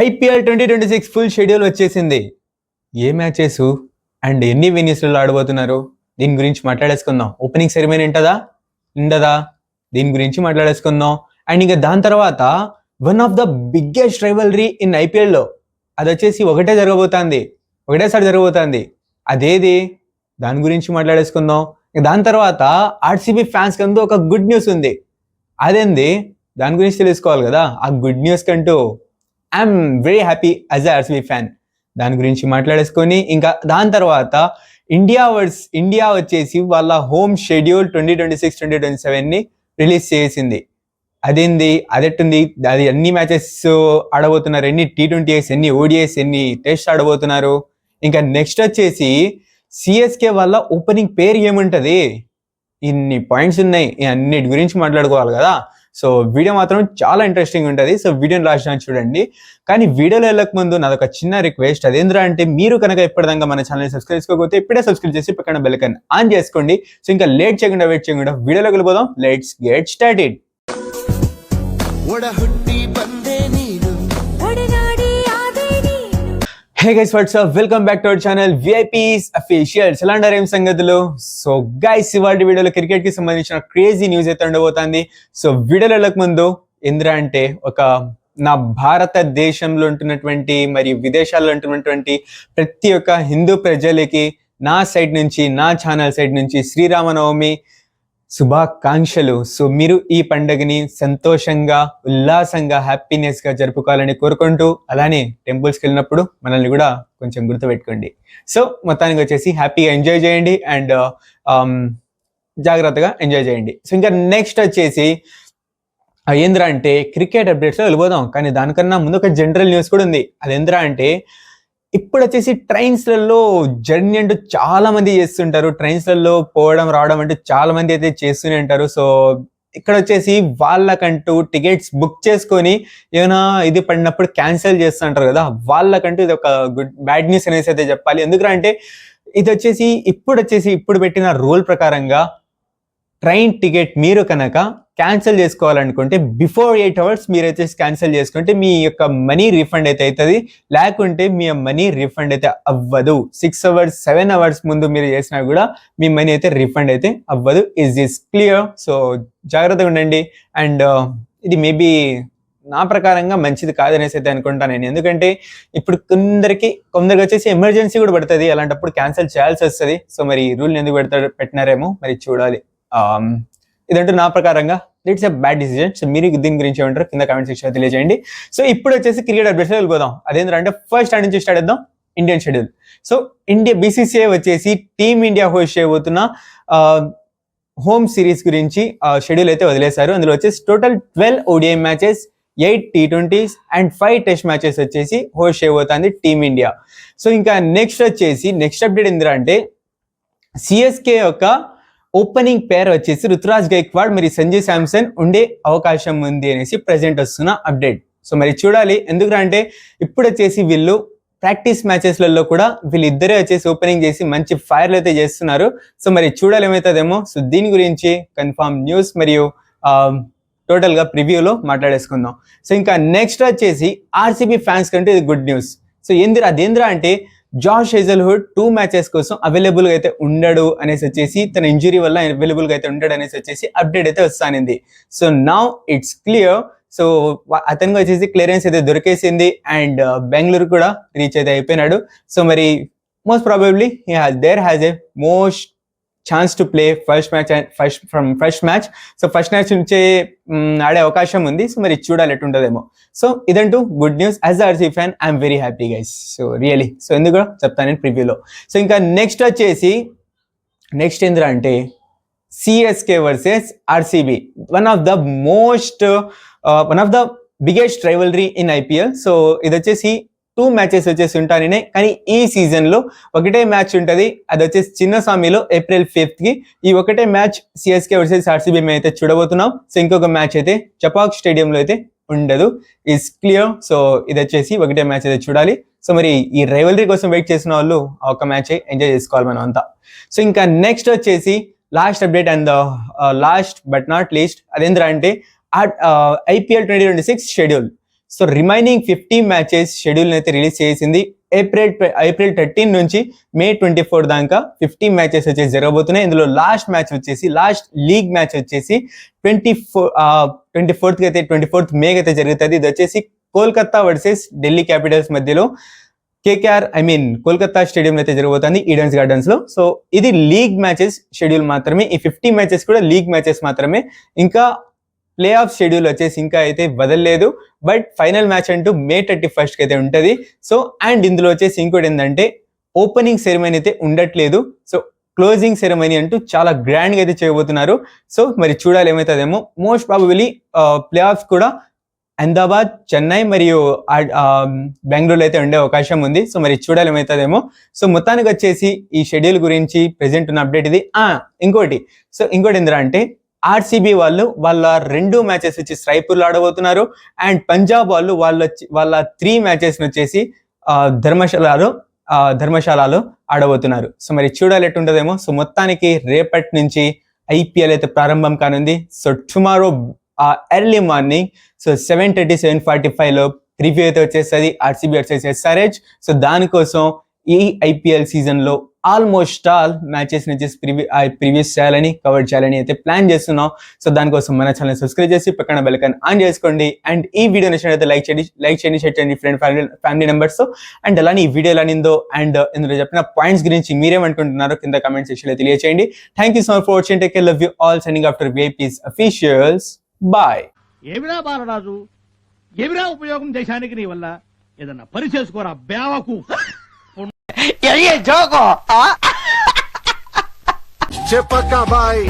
IPL 2026 full schedule వచ్చేసింది. ఏ matches and ఎన్ని వెన్యూస్లలో ఆడబోతున్నారు దీని గురించి మాట్లాడేసుకుందాం. ఓపెనింగ్ సెరమనీ ఉండదా దీని గురించి మాట్లాడేసుకుందాం. అండ్ ఇంకా దాని తర్వాత one of the biggest rivalry in ఐపీఎల్లో అది వచ్చేసి ఒకటేసారి జరగబోతుంది. అదేది దాని గురించి మాట్లాడేసుకుందాం. దాని తర్వాత ఆర్సీబీ ఫ్యాన్స్ కంటూ ఒక గుడ్ న్యూస్ ఉంది. అదేంది దాని గురించి తెలుసుకోవాలి కదా. ఆ గుడ్ న్యూస్ కంటూ I'm very happy as a RCB fan. దాని గురించి మాట్లాడేసుకొని ఇంకా దాని తర్వాత ఇండియా వచ్చేసి వాళ్ళ హోమ్ షెడ్యూల్ 2026-2027 రిలీజ్ చేసింది. అదేంది అదెట్టుంది, అది అన్ని మ్యాచెస్ ఆడబోతున్నారు, ఎన్ని T20s, ఎన్ని ODIs, ఎన్ని టెస్ట్ ఆడబోతున్నారు. ఇంకా నెక్స్ట్ వచ్చేసి సిఎస్కే వాళ్ళ ఓపెనింగ్ పేరు ఏముంటది, ఇన్ని పాయింట్స్ ఉన్నాయి, అన్నిటి గురించి మాట్లాడుకోవాలి కదా. సో వీడియో మాత్రం చాలా ఇంట్రెస్టింగ్ ఉంటుంది. సో వీడియోని లాస్ట్ నుంచి చూడండి. కానీ వీడియోలో వెళ్ళక ముందు నాదొక చిన్న రిక్వెస్ట్. అదేంద్రా అంటే మీరు కనుక ఎప్పటిదాకా మన ఛానల్ సబ్స్క్రైబ్ చేసుకోకపోతే ఇప్పుడే సబ్స్క్రైబ్ చేసి పక్కన బెల్ ఐకాన్ ఆన్ చేసుకోండి. సో ఇంకా వెయిట్ చేయకుండా వీడియోలోకి వెళ్ళిపోదాం. Let's get started. Hey guys, what's up, welcome back to our channel VIPs officials. ఎలా అంటారు, ఏం సంగతులు? సో గైస్, ఇవాళ వీడియోలో క్రికెట్ కి సంబంధించిన క్రేజీ న్యూస్ అయితే ఉండబోతుంది. సో వీడియోలో వెళ్ళక ముందు ఎందురా అంటే నా భారతదేశంలో ఉంటున్నటువంటి మరియు విదేశాల్లో ఉంటున్నటువంటి ప్రతి ఒక్క హిందూ ప్రజలకి నా సైడ్ నుంచి, నా ఛానల్ సైడ్ నుంచి శ్రీరామనవమి శుభాకాంక్షలు. సో మీరు ఈ పండుగని సంతోషంగా, ఉల్లాసంగా, హ్యాపీనెస్ గా జరుపుకోవాలని కోరుకుంటూ, అలానే టెంపుల్స్కి వెళ్ళినప్పుడు మనల్ని కూడా కొంచెం గుర్తుపెట్టుకోండి. సో మొత్తానికి వచ్చేసి హ్యాపీగా ఎంజాయ్ చేయండి అండ్ జాగ్రత్తగా ఎంజాయ్ చేయండి. సో ఇంకా నెక్స్ట్ వచ్చేసి ఏంద్రా అంటే క్రికెట్ అప్డేట్స్లో వెళ్ళిపోదాం. కానీ దానికన్నా ముందు ఒక జనరల్ న్యూస్ కూడా ఉంది. అదేంద్రా అంటే ఇప్పుడు వచ్చేసి ట్రైన్స్లలో జర్నీ అంటూ చాలా మంది చేస్తుంటారు. ట్రైన్స్లలో పోవడం రావడం అంటే చాలా మంది అయితే చేస్తూనే ఉంటారు. సో ఇక్కడ వచ్చేసి వాళ్ళకంటూ టికెట్స్ బుక్ చేసుకొని ఏమైనా ఇది పడినప్పుడు క్యాన్సిల్ చేస్తుంటారు కదా, వాళ్ళకంటూ ఇది ఒక బ్యాడ్ న్యూస్ అనేసి అయితే చెప్పాలి. ఎందుకంటే ఇది వచ్చేసి ఇప్పుడు పెట్టిన రూల్ ప్రకారంగా ట్రైన్ టికెట్ మీరు కనుక క్యాన్సిల్ చేసుకోవాలనుకుంటే బిఫోర్ 8 hours మీరు అయితే క్యాన్సిల్ చేసుకుంటే మీ యొక్క మనీ రీఫండ్ అయితే అవుతుంది. లేకుంటే మీ మనీ రీఫండ్ అయితే అవ్వదు. 6 hours 7 hours ముందు మీరు చేసినా కూడా మీ మనీ అయితే రీఫండ్ అయితే అవ్వదు. Is this clear? సో జాగ్రత్తగా ఉండండి. అండ్ ఇది మేబీ నా ప్రకారంగా మంచిది కాదనేసి అయితే అనుకుంటాను నేను. ఎందుకంటే ఇప్పుడు కొందరికి వచ్చేసి ఎమర్జెన్సీ కూడా పడుతుంది, అలాంటప్పుడు క్యాన్సిల్ చేయాల్సి వస్తుంది. సో మరి రూల్ ఎందుకు పెట్టినారేమో మరి చూడాలి. ఇదంటూ నా ప్రకారంగా it's a bad decision. So మీరు దీని గురించి ఏమంటారు కింద కామెంట్ సెక్షన్ తెలియజేయండి. సో ఇప్పుడు వచ్చేసి క్రికెట్ అప్డేట్స్లో వెళ్ళిపోదాం. అదేంటంటే ఫస్ట్ నుంచి స్టార్ట్ చేద్దాం. Indian schedule. సో BCCI వచ్చేసి టీమిండియా హోస్ట్ చేయబోతున్న హోమ్ సిరీస్ గురించి షెడ్యూల్ అయితే వదిలేశారు. అందులో వచ్చేసి total 12 ODI matches, 8 T20s and 5 test matches వచ్చేసి హోస్ట్ చేయబోతుంది టీమిండియా. సో ఇంకా నెక్స్ట్ అప్డేట్ ఏంటంటే సిఎస్కే యొక్క ఓపెనింగ్ పేర్ వచ్చేసి రుతురాజ్ గైక్వాడ్ మరి సంజు శాంసన్ ఉండే అవకాశం ఉంది అనేసి ప్రెసెంట్ వస్తున్న అప్డేట్. సో మరి చూడాలి. ఎందుకంటే ఇప్పుడు వచ్చేసి వీళ్ళు ప్రాక్టీస్ మ్యాచెస్లలో కూడా వీళ్ళిద్దరే వచ్చేసి ఓపెనింగ్ చేసి మంచి ఫైర్లు అయితే చేస్తున్నారు. సో మరి చూడాలి ఏమవుతుందేమో. సో దీని గురించి కన్ఫర్మ్ న్యూస్ మరియు టోటల్ గా ప్రివ్యూలో మాట్లాడేసుకుందాం. సో ఇంకా నెక్స్ట్ వచ్చేసి ఆర్సీబీ ఫ్యాన్స్ కంటే ఇది గుడ్ న్యూస్. సో అదేంద్రా అంటే జాష్ హేజల్వుడ్ 2 మ్యాచెస్ కోసం అవైలబుల్ గా అయితే ఉండడు అనేసి వచ్చేసి, తన ఇంజురీ వల్ల అవైలబుల్ గా అయితే ఉండడు అనేసి వచ్చేసి అప్డేట్ అయితే వస్తానింది. So now it's clear. So అతనికి వచ్చేసి క్లియరెన్స్ అయితే దొరికేసింది అండ్ బెంగళూరు కూడా రీచ్ అయితే అయిపోయినాడు. సో మరి most probably there has a most chance to play first match. So first match నుంచే ఆడే అవకాశం ఉంది. సో మరి చూడాలి ఎట్టుంటుందేమో. సో ఇదంటూ good news. As a RCB fan I'm very happy guys. So really. So ఎందుకు చెప్తాను నేను ప్రివ్యూలో. సో ఇంకా నెక్స్ట్ ఏంద్రా అంటే CSK versus RCB, one of the biggest rivalry in IPL. So ఇది వచ్చేసి 2 మ్యాచెస్ వచ్చేసి ఉంటానే, కానీ ఈ సీజన్ లో ఒకటే మ్యాచ్ ఉంటుంది. అది వచ్చేసి చిన్నస్వామిలో April 5th కి. ఈ ఒకటే మ్యాచ్ సిఎస్కే వర్సెస్ ఆర్సీబీ మేము అయితే చూడబోతున్నాం. సో ఇంకొక మ్యాచ్ అయితే చపాక్ స్టేడియంలో అయితే ఉండదు. Is clear. సో ఇది వచ్చేసి ఒకటే మ్యాచ్ అయితే చూడాలి. సో మరి ఈ రైవల్రీ కోసం వెయిట్ చేసిన వాళ్ళు ఒక మ్యాచ్ ఎంజాయ్ చేసుకోవాలి మనం అంతా. సో ఇంకా నెక్స్ట్ వచ్చేసి last update and last but not least అదేంద్రా అంటే IPL 2026 schedule. So remaining 50 matches schedule అయితే రిలీజ్ చేసింది. ఏప్రిల్ 13 నుంచి మే 24 దాకా 50 మ్యాచెస్ వచ్చేసి జరగబోతున్నాయి. ఇందులో లాస్ట్ లీగ్ మ్యాచ్ వచ్చేసి 24th మే అయితే జరుగుతుంది. ఇది వచ్చేసి కోల్కతా వర్సెస్ ఢిల్లీ క్యాపిటల్స్ మధ్యలో కోల్కతా స్టేడియం అయితే జరగబోతుంది ఈడెన్స్ గార్డెన్స్ లో. సో ఇది లీగ్ మ్యాచెస్ షెడ్యూల్ మాత్రమే. ఈ 50 మ్యాచెస్ కూడా లీగ్ మ్యాచెస్ మాత్రమే. ఇంకా ప్లే ఆఫ్ షెడ్యూల్ వచ్చేసి ఇంకా అయితే వదలలేదు. బట్ ఫైనల్ మ్యాచ్ అంటూ మే 31st అయితే ఉంటది. సో అండ్ ఇందులో వచ్చేసి ఇంకోటి ఏంటంటే ఓపెనింగ్ సెరమనీ అయితే ఉండట్లేదు. సో క్లోజింగ్ సెరమనీ అంటూ చాలా గ్రాండ్ గా అయితే చేయబోతున్నారు. సో మరి చూడాలి ఏమవుతుందేమో. మోస్ట్ ప్రాబబిలీ ప్లే ఆఫ్స్ కూడా అహ్మదాబాద్, చెన్నై మరియు బెంగళూరు అయితే ఉండే అవకాశం ఉంది. సో మరి చూడాలి ఏమవుతుందేమో. సో మొత్తానికి వచ్చేసి ఈ షెడ్యూల్ గురించి ప్రెసెంట్ ఉన్న అప్డేట్ ఇది. ఇంకోటి ఏంద్రా అంటే ఆర్సీబీ వాళ్ళు వాళ్ళ 2 మ్యాచెస్ వచ్చి శ్రైపూర్లో ఆడబోతున్నారు. అండ్ పంజాబ్ వాళ్ళు వాళ్ళ 3 మ్యాచెస్ వచ్చేసి ధర్మశాలలో ఆడబోతున్నారు. సో మరి చూడాలి ఎట్టుంటదేమో. సో మొత్తానికి రేపటి నుంచి ఐపీఎల్ అయితే ప్రారంభం కానుంది. సో టుమారో ఎర్లీ మార్నింగ్ 7:30 7:45 లో ప్రివ్యూ అయితే వచ్చేస్తుంది ఆర్సీబీ వర్సెస్ ఎస్ఆర్హెచ్. సో దానికోసం ఈ ఐపీఎల్ సీజన్ లో ఆల్మోస్ట్ ఆల్ మ్యాచెస్ నుంచి ప్రివ్యూస్ చేయాలని కవర్ చేయాలని అయితే ప్లాన్ చేస్తున్నాం. సో దానికోసం మన ఛానల్ సబ్స్క్రైబ్ చేసి పక్కన బెల్ ఐకాన్ ఆన్ చేసుకోండి. అండ్ ఈ వీడియో నచ్చినట్లయితే లైక్ చేయండి, షేర్ చేయండి ఫ్రెండ్ ఫ్యామిలీ మెంబర్స్ తో. అండ్ అలానే ఈ వీడియో ఎలా నిందో అండ్ ఇందులో చెప్పిన పాయింట్స్ గురించి మీరేమనుకుంటున్నారో కింద కామెంట్ సెక్షన్ లో తెలియచేయండి. Thank you so much for watching. Take care, love you all. Signing after VIPs officials. Bye. ఏమిరా బాలరాజు, ఏమిరా ఉపయోగం దేశానికి నీ వల్ల? ఏదన్నా పని చేసుకోరా బేవకు. చెప్పక్క బాయ్.